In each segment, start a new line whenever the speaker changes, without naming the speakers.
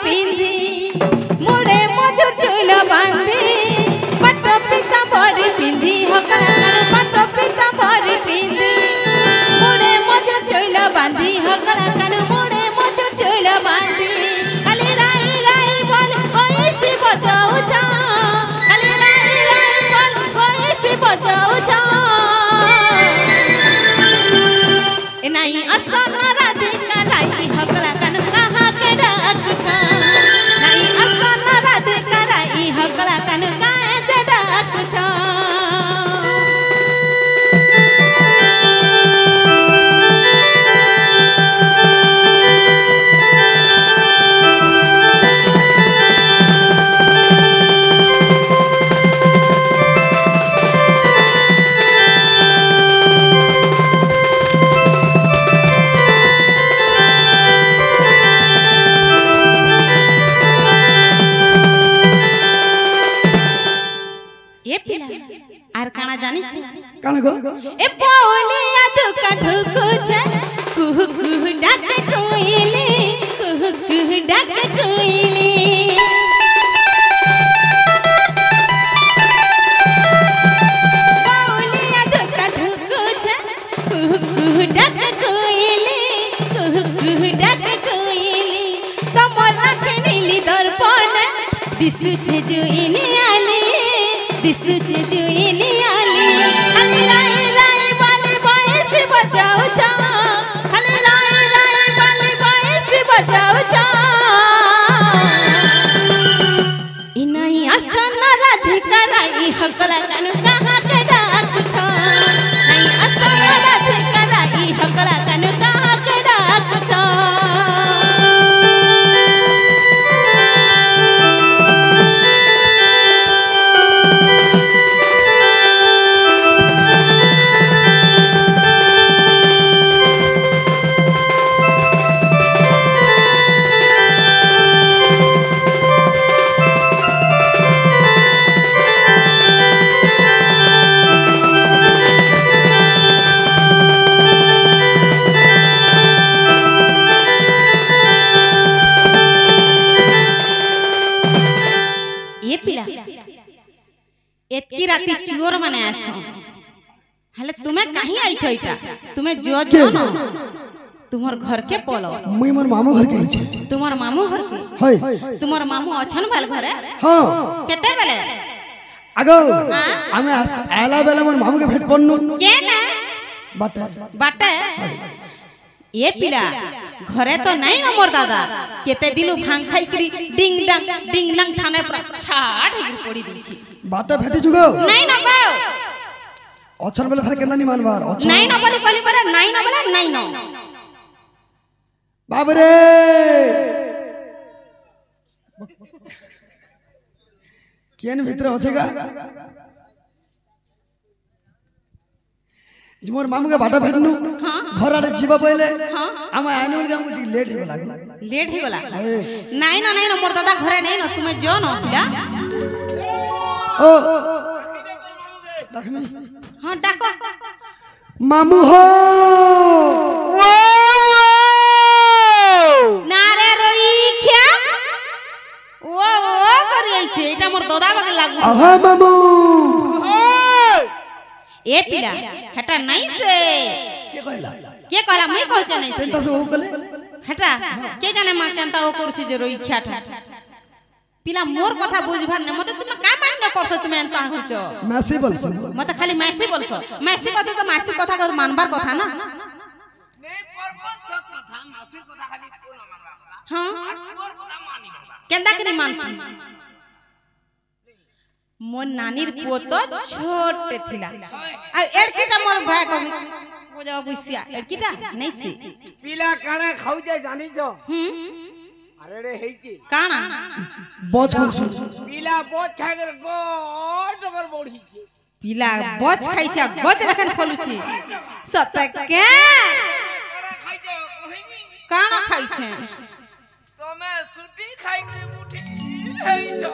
पिंधी मुड़े मजूर चूल बांधी पट पीतांबर पिंधी हकला कान पट पीतांबर पिंधी मुड़े मजूर चूल बांधी हकला कान मुड़े मजूर चूल बांधी खाली राई राई बोल ओइसी बजाऊ छा खाली राई राई बोल ओइसी बजाऊ छा ए नहीं असन राधिका राई हकला कान कहाँ के डाक छा नहीं असन राधिका राई हकला कान काहे के डाक छा ये पिला आर काना जानी छे
काना गो
ए पौलिया धुका धुकु छे कुहु कुहु डाक कोइली कुहु कुहु डाक कोइली पौलिया धुका धुकु छे कुहु कुहु डाक कोइली कुहु कुहु डाक कोइली तमर रखनीली दर्पण दिसु छे जुइली आली दिसु छे जुइली आली खाली राई राई बाली बाइसी बजाऊ छा खाली राई राई बाली बाइसी बजाऊ छा इनाई असन राधिका राई हकला कान कहाँ के डाक छा नहीं असन राधिका राई हकला कान कहाँ के डाक छा ये पिला एतकी राती चोर माने आसो हले तुम्हें कहीं आई छ इटा तुम्हें जो जो न तुमर घर के पलो
मुई मोर मामू घर के छै
तुमर मामू घर के
हय
तुमर मामू अछन बाल घरे
हां
केते बेले
आगो हमें आला बेला मोर मामू के भेट पन्नु
के ना
बाटे
बाटे ये पिला घरे तो नहीं न मोर दादा केते दिनु भांग खाई करी डिंग डंग थाने पर छाड़ हिर पड़ी दीसी
बाटे भेटी जुगो
नहीं न गो
अछन बेला घर केना नि मानबार अछन
नहीं न बोली बोली पर नहीं न बोला नहीं न
बाप रे केन भीतर होछेगा मोर मामू के भाटा भेटनु घर आड़े जीवा पहिले हम आने वाले हमको लेट हो गला
नहीं न मोर दादा घरे नहीं न तुम्हें जो न पिला
ओ डाकमी
हां डाको
मामू हो
नारे रोई क्या ओ करियै छै एटा मोर दादा बके लागु
आहा मामू
ए पिला हटा नहीं से के कहला मैं कहछ नहीं से
केनता से हो कले
हटा के जाने मां केनता ओ करसी जे रोई ख्याठा पिला मोर कथा बुझभार न मते तुम का मान न करछ तुम एंता होछ
मैसी बोलस
मते खाली मैसी बोलस मैसी कथा तो मैसी कथा को मानबार कथा ना
नहीं परबत सत कथा मैसी कथा खाली कोन मानबा
हां
मोर कथा मानी
केंदा करी मान मोर नानीर पोतो छोटे थिला आ एरकीटा मोर भाई को जा बुसिया एरकीटा नहीं से
पिला काना खाउ जाय जानी छ अरे रे हेकी
काना
बोझ खाउ
पिला बोझ खाय कर गोट कर बोड़ी छी
पिला बोझ खाइ छ बोझ लखन फलु छी सत के
खाइ छ कहिनी
काना खाइ छ
तमे सुटी खाइ कर मुठी हेइ छ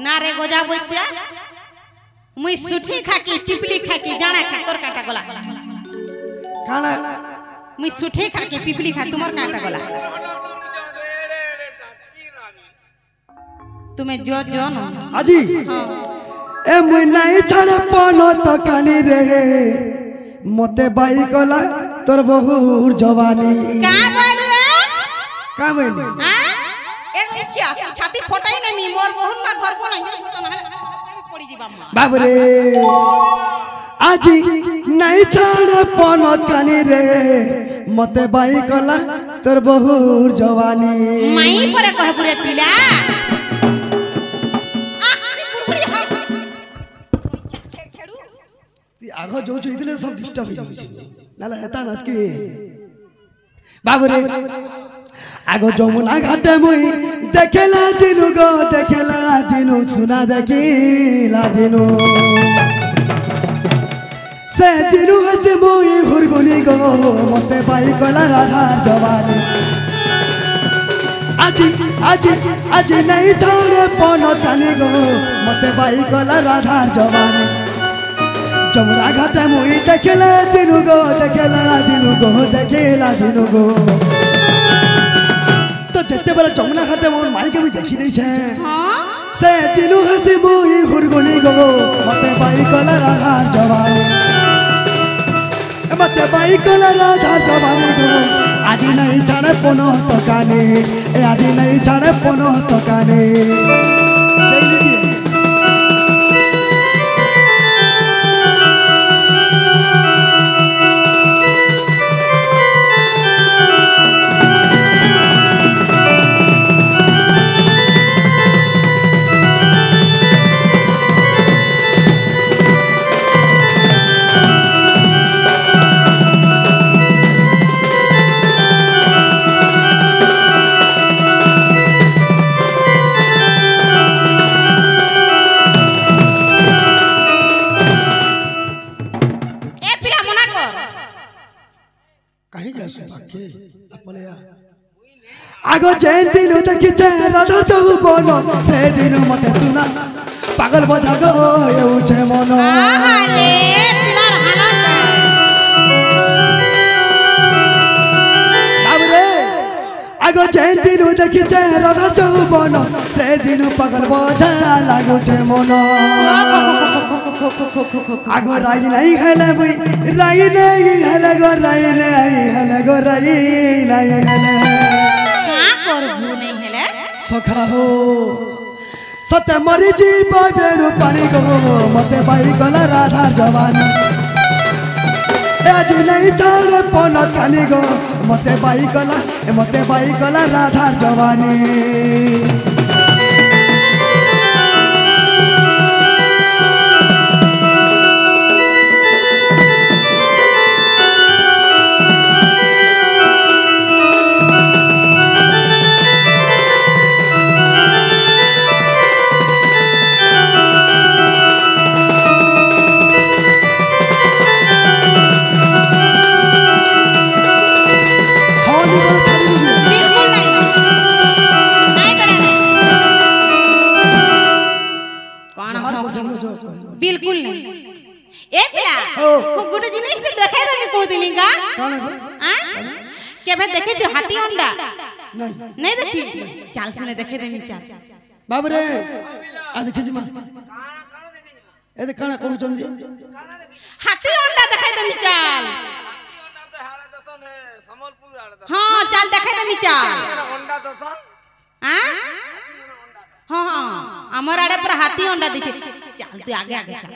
ना रे गोजा बुसिया मुई सुठी खाकी पिपली खाकी जाना खा तोर काटा गला
काना
मुई सुठी खाकी पिपली खा तुमर काटा गला তুমি जो जो न
আজি এ মুই নাই ছাড়ে পন তো কানি রে মতে বাই কলা তোর বহুর জবানি
का बोल रे
का বইলি
हां ए क्या छाती फटाई ना मी मोर बहुत ना धरबो ना जे तो ना पड़ी जीवा मा
বাবরে আজি নাই ছাড়ে পন কানি রে মতে বাই কলা তোর বহুর জবানি
माई परे कहबु रे पिला आ बुड़बुड़ी हा खेड़ू
তুই আগ যাচ্ছ এদিকে সব ডিস্টার্ব হয়ে যাচ্ছে নালে এটা না কি বাবরে আগ যমুনা ঘাটে মুই দেখেলা দিনু গো দেখেলা দিনু সুনা দেখিলা দিনু সে দিনু হসে মুই ঘুরগুনি গো মতে পাই কলা রাধার জবানি আজি আজি আজি নাই ছাড়ে পন কানি গো মতে পাই কলা রাধার জবানি যমুনা ঘাটে মুই দেখেলা দিনু গো দেখেলা দিনু গো দেখেলা দিনু গো তো যেতে বেলা যমুনা ঘাটে মোর মাইকে মুই দেখি দিয়েছে
हां
সে দিনু হাসি মুই ঘুরগুনি গো মতে পাই কলা রাধার জবানি মতে পাই কলা রাধার জবানি গো আজি নাই ছাড়ে পন তো কানে এ আজি নাই ছাড়ে পন তো কানে চাইলে দিয়ে
ए पिला मना कर
कहीं जासु बाके अपने या आगो जैन दिन देखि छे राधा चौबन से दिन मते सुना पागल बजा गो येउ छे मन
अरे पिलार हालत
बाबरे आगो जैन दिन देखि छे राधा चौबन से दिन पागल बजा लागो छे मन आगो राई नहीं खेले बुई राई नहीं खेले गो राई नहीं खेले गो राई नहीं खेले
का करबू नहीं हेले
सखा हो सत्य मरी जीव बेणु पानी गो मते बाई गला राधा जवानी आज नहीं छाड़े पन कानी गो मते बाई गला राधा जवानी
बिल्कुल नहीं नहीं पहले नहीं कौन हो बिल्कुल नहीं ए पिला
ओ।
को गुटे जिनिस देखाई दे को दिलिंगा
कौन है
हां केबे देखे जो हाथी अंडा
नहीं
नहीं देखी चल सुने देखे दे मी चल
बाबरे आ देखि जी मां ए दे काना कहू चंदी
हाथी अंडा देखाई दे मी चल
समलपुर
हां चल देखाई दे मी चल
अंडा दसन
हां हां हां हमर आड़े पर हाथी अंडा दिछे चल तू आगे आगे चल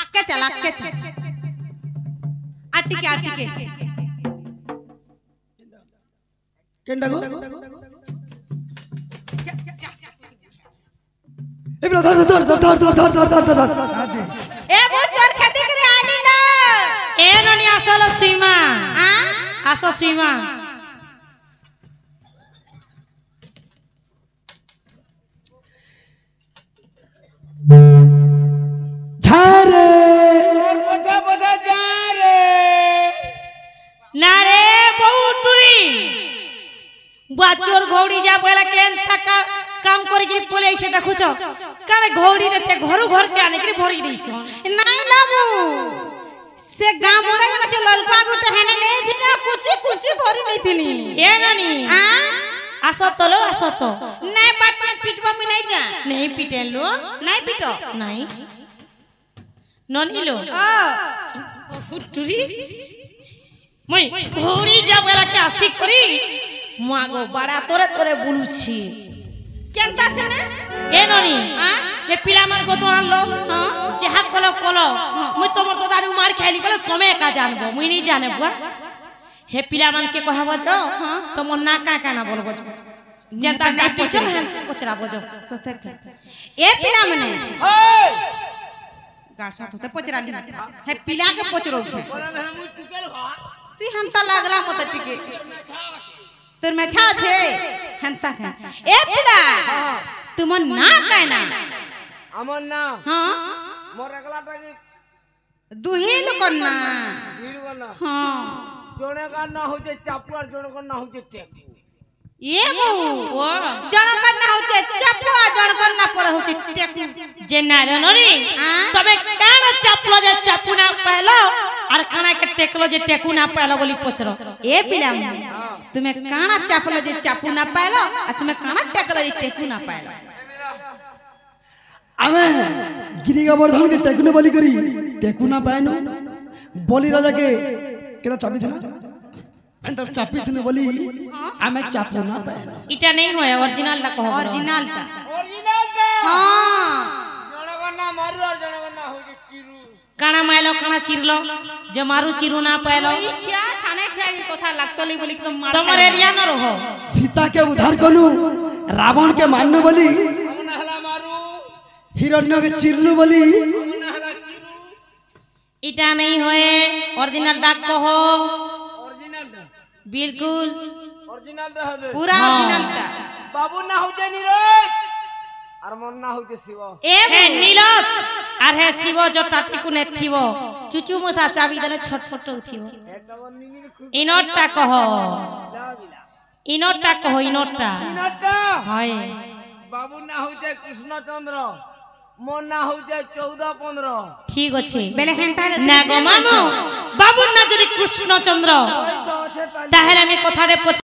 आके चल आटी के
केंडा गो ए ब्रो धर आदि
ए वो चोर खेती करे आली ना
ए ननी আসল সুইমা
आ
আসো সুইমা
झारे
बोझा बोझा जा रे
না রে বউটুরি বাচোর ঘৌড়ি যা বলা কেন থাকা কাম করে কি পলেইছে দেখুছ কালে ঘৌড়ি দেতে ঘর ঘর কে আনে কি ভরি দিছ
नहीं लाबू से गामुड़ा जन छ ललका गुटे हेने नै थिना कुची कुची भरी नै थिनी
ए नानी
आ
आसो तो
नै बात में पिटबा में नै जा
नहीं पिटे लो
नै पिटो
नहीं ननी लो फुटुरी মই ঘুরি যাবলা কে আসি করি মাগো বড়া তোরে তোরে বলুছি
केनता से ने
ए ननी
हां
ए पिला मान को तो आनलो हां जे हाथ कलो मुई तोमर तो दारू मार खाइली बोले तमे का जानबो मुई नहीं जाने बुआ हे पिला मान के कहबो जो तोमर ना का ना बोलबो जनता ना पूछो हम पूछरा बोजो
सते ए पिला मने
हे
गाड़ साथ होते पचरा ली हे पिला के पचरो छे
बोला ना मुई टुकेल घा
तू हंता लागला मत टिके तोर में छा छे हंता के ए पिला तुम ना कहना
আমার না
हां
মোর একলাটাকে
দুহিল করনা
ভিড় না
हां
জনে কার না হইছে চাপু আর জনে কার না হইছে টেকু
ये बहु
ओ
जण करना होचे चपवा जण करना पर होचे टेकू
जे नालो ननी तबे काना चापलो जे चापू ना पाइलो और काना के टेकलो जे टेकू ना पाइलो बोली पोचरो
ए पिला तुम्हें काना चापलो जे चापू ना पाइलो आ तुम्हें काना टेकलो जे टेकू ना पाइलो
आमे गिरी गोवर्धन के टेकुने बलि करी टेकु ना पाएनो बलि राजा के केना चाबी थना अंदर चाबी थने बलि आमे चापू ना पाएनो
इटा नहीं होए ओरिजिनल ला कहो
ओरिजिनल ता
অরিজিনাল টা
हां
জনে কার না মারু আর জনে কার না হইছে চিরু
काना माइलो काना चिरलो जे मारू चिरू ना पाइलो
ओई क्या थाने ठाई कथा लागतली बोली एकदम मार
तमरे एरिया न रहो
सीता के उद्धार कनु रावण के मारनु बलि
আমনা হলা মারু
हिरण्य के चिरनु बलि
আমনা হলা চিরু
इटा नहीं होए ओरिजिनल डाक कहो
অরিজিনাল টা
बिल्कुल
অরিজিনাল টা হবে
पूरा ओरिजिनल ता
বাবু না হইছে নীরজ আর মন না হইছে শিব
हे नीलज আর হে শিব जो टाटी कुने थिवो चुचु मुसा चाबी देले छटफट उथिवो
একবার নিনির খুব
इनोटा कहो
লাবিলা
इनोटा कहो इनोटा
ইনাটা
हाय
বাবু না হইছে কৃষ্ণচন্দ্র মন না হইছে 14-15
ठीक আছে
बेले हेंता
না গো মামু বাবুর না যদি কৃষ্ণচন্দ্র
ওই তো আছে তাই
তাহলে আমি কথারে